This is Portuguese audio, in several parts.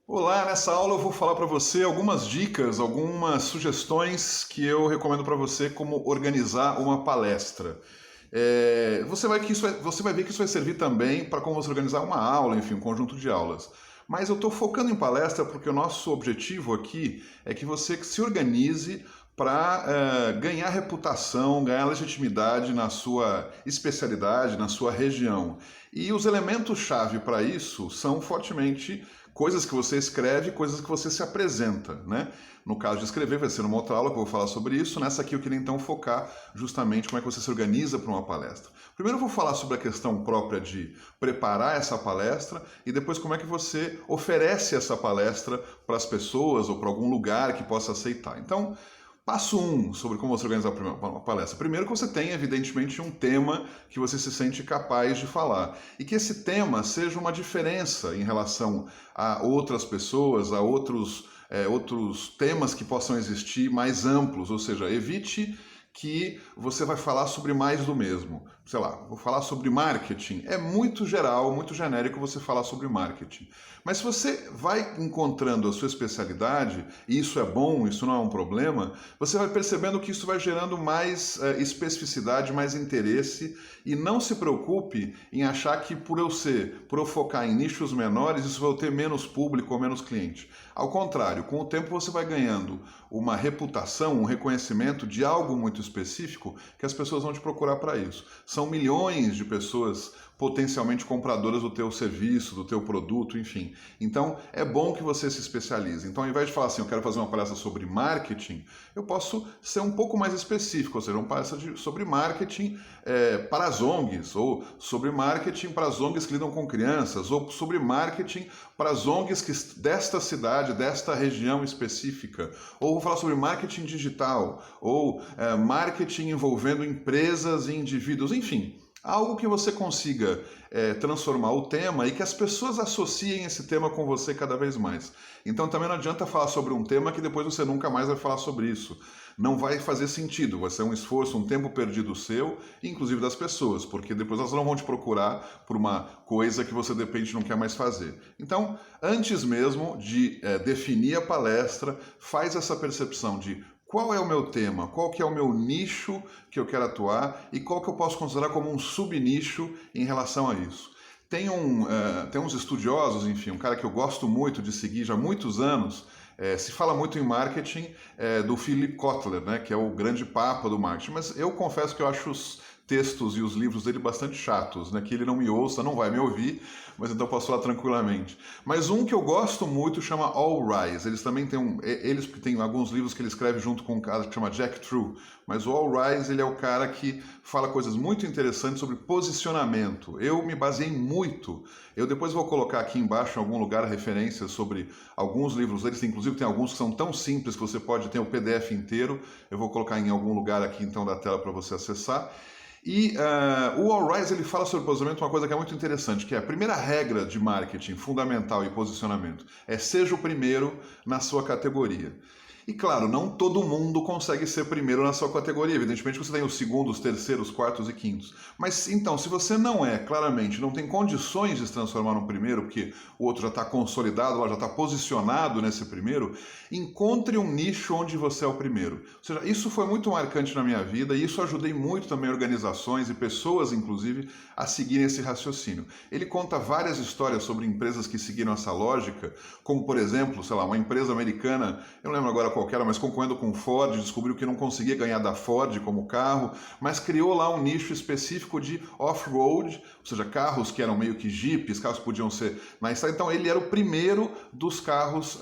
Olá, nessa aula eu vou falar para você algumas dicas, algumas sugestões que eu recomendo para você como organizar uma palestra. Você vai ver que isso vai servir também para como você organizar uma aula, enfim, um conjunto de aulas. Mas eu estou focando em palestra porque o nosso objetivo aqui é que você se organize para ganhar reputação, ganhar legitimidade na sua especialidade, na sua região. E os elementos-chave para isso são fortemente coisas que você escreve, coisas que você se apresenta, né? No caso de escrever, vai ser numa outra aula que eu vou falar sobre isso. Nessa aqui eu queria então focar justamente como é que você se organiza para uma palestra. Primeiro eu vou falar sobre a questão própria de preparar essa palestra e depois como é que você oferece essa palestra para as pessoas ou para algum lugar que possa aceitar. Então, passo 1 sobre como você organizar uma palestra. Primeiro que você tem, evidentemente, um tema que você se sente capaz de falar. E que esse tema seja uma diferença em relação a outras pessoas, a outros temas que possam existir mais amplos. Ou seja, evite que você vai falar sobre mais do mesmo. Sei lá, vou falar sobre marketing. É muito geral, muito genérico você falar sobre marketing. Mas se você vai encontrando a sua especialidade, e isso é bom, isso não é um problema, você vai percebendo que isso vai gerando mais especificidade, mais interesse, e não se preocupe em achar que por eu focar em nichos menores, isso vai ter menos público ou menos cliente. Ao contrário, com o tempo você vai ganhando uma reputação, um reconhecimento de algo muito específico que as pessoas vão te procurar para isso. São milhões de pessoas potencialmente compradoras do teu serviço, do teu produto, enfim. Então, é bom que você se especialize. Então, ao invés de falar assim, eu quero fazer uma palestra sobre marketing, eu posso ser um pouco mais específico, ou seja, uma palestra sobre marketing para as ONGs, ou sobre marketing para as ONGs que lidam com crianças, ou sobre marketing para as ONGs desta cidade, desta região específica, ou vou falar sobre marketing digital, ou marketing envolvendo empresas e indivíduos, enfim. Algo que você consiga transformar o tema e que as pessoas associem esse tema com você cada vez mais. Então também não adianta falar sobre um tema que depois você nunca mais vai falar sobre isso. Não vai fazer sentido, vai ser um esforço, um tempo perdido seu, inclusive das pessoas, porque depois elas não vão te procurar por uma coisa que você de repente não quer mais fazer. Então, antes mesmo de definir a palestra, faz essa percepção de qual é o meu tema, qual que é o meu nicho que eu quero atuar e qual que eu posso considerar como um subnicho em relação a isso. Tem uns estudiosos, enfim, um cara que eu gosto muito de seguir já há muitos anos, se fala muito em marketing do Philip Kotler, né, que é o grande papa do marketing, mas eu confesso que eu acho os textos e os livros dele bastante chatos, né? Que ele não me ouça, não vai me ouvir, mas então eu posso falar tranquilamente. Mas um que eu gosto muito chama All Rise. Eles também têm eles têm alguns livros que ele escreve junto com um cara que chama Jack True, mas o All Rise ele é o cara que fala coisas muito interessantes sobre posicionamento. Eu me baseei muito. Eu depois vou colocar aqui embaixo em algum lugar referências sobre alguns livros deles, inclusive tem alguns que são tão simples que você pode ter o PDF inteiro. Eu vou colocar em algum lugar aqui então da tela para você acessar. E o All Rise ele fala sobre posicionamento uma coisa que é muito interessante, que é a primeira regra de marketing fundamental e posicionamento é seja o primeiro na sua categoria. E claro, não todo mundo consegue ser primeiro na sua categoria. Evidentemente você tem os segundos, terceiros, quartos e quintos. Mas então, se você não é, claramente, não tem condições de se transformar no primeiro, porque o outro já está consolidado, já está posicionado nesse primeiro, encontre um nicho onde você é o primeiro. Ou seja, isso foi muito marcante na minha vida e isso ajudei muito também organizações e pessoas, inclusive, a seguirem esse raciocínio. Ele conta várias histórias sobre empresas que seguiram essa lógica, como, por exemplo, sei lá, uma empresa americana, eu não lembro agora qual era, mas concorrendo com Ford, descobriu que não conseguia ganhar da Ford como carro, mas criou lá um nicho específico de off-road, ou seja, carros que eram meio que jipes, carros que podiam ser na estrada. Então ele era o primeiro dos carros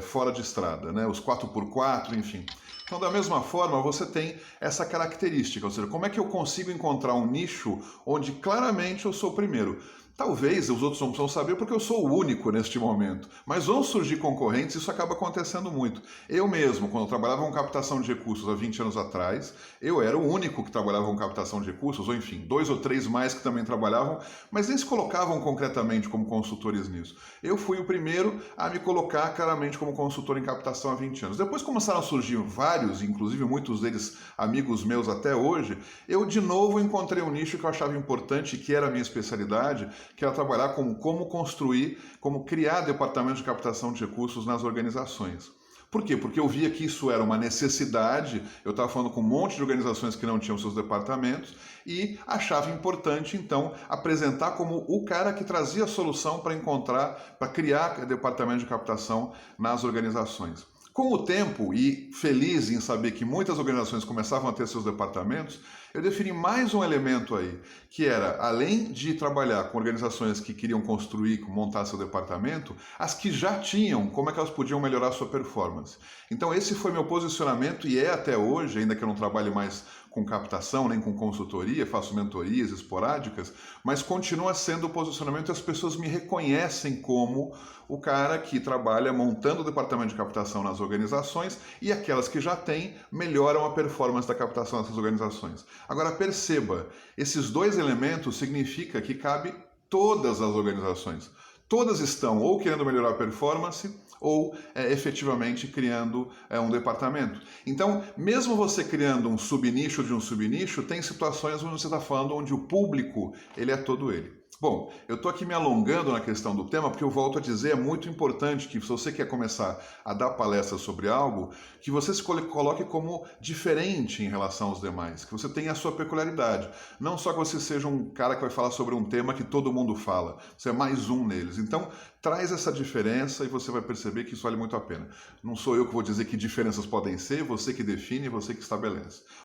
fora de estrada, né? Os 4x4, enfim. Então, da mesma forma, você tem essa característica, ou seja, como é que eu consigo encontrar um nicho onde claramente eu sou o primeiro? Talvez os outros não precisam saber porque eu sou o único neste momento, mas vão surgir concorrentes e isso acaba acontecendo muito. Eu mesmo, quando eu trabalhava com captação de recursos há 20 anos atrás, eu era o único que trabalhava com captação de recursos, ou enfim, 2 ou 3 mais que também trabalhavam, mas nem se colocavam concretamente como consultores nisso. Eu fui o primeiro a me colocar claramente como consultor em captação há 20 anos. Depois começaram a surgir vários, inclusive muitos deles amigos meus até hoje, eu de novo encontrei um nicho que eu achava importante, que era a minha especialidade, que era trabalhar como construir, como criar departamentos de captação de recursos nas organizações. Por quê? Porque eu via que isso era uma necessidade, eu estava falando com um monte de organizações que não tinham seus departamentos e achava importante, então, apresentar como o cara que trazia a solução para encontrar, para criar departamento de captação nas organizações. Com o tempo, e feliz em saber que muitas organizações começavam a ter seus departamentos, eu defini mais um elemento aí, que era, além de trabalhar com organizações que queriam construir, montar seu departamento, as que já tinham, como é que elas podiam melhorar sua performance. Então esse foi meu posicionamento e é até hoje, ainda que eu não trabalhe mais com captação, nem com consultoria, faço mentorias esporádicas, mas continua sendo o posicionamento e as pessoas me reconhecem como o cara que trabalha montando o departamento de captação nas organizações e aquelas que já têm melhoram a performance da captação nessas organizações. Agora perceba, esses dois elementos significa que cabe todas as organizações. Todas estão ou querendo melhorar a performance ou efetivamente criando um departamento. Então, mesmo você criando um subnicho de um subnicho, tem situações onde você está falando onde o público ele é todo ele. Bom, eu estou aqui me alongando na questão do tema porque eu volto a dizer, é muito importante que se você quer começar a dar palestra sobre algo, que você se coloque como diferente em relação aos demais, que você tenha a sua peculiaridade. Não só que você seja um cara que vai falar sobre um tema que todo mundo fala, você é mais um neles. Então, traz essa diferença e você vai perceber que isso vale muito a pena. Não sou eu que vou dizer que diferenças podem ser, você que define, você que estabelece.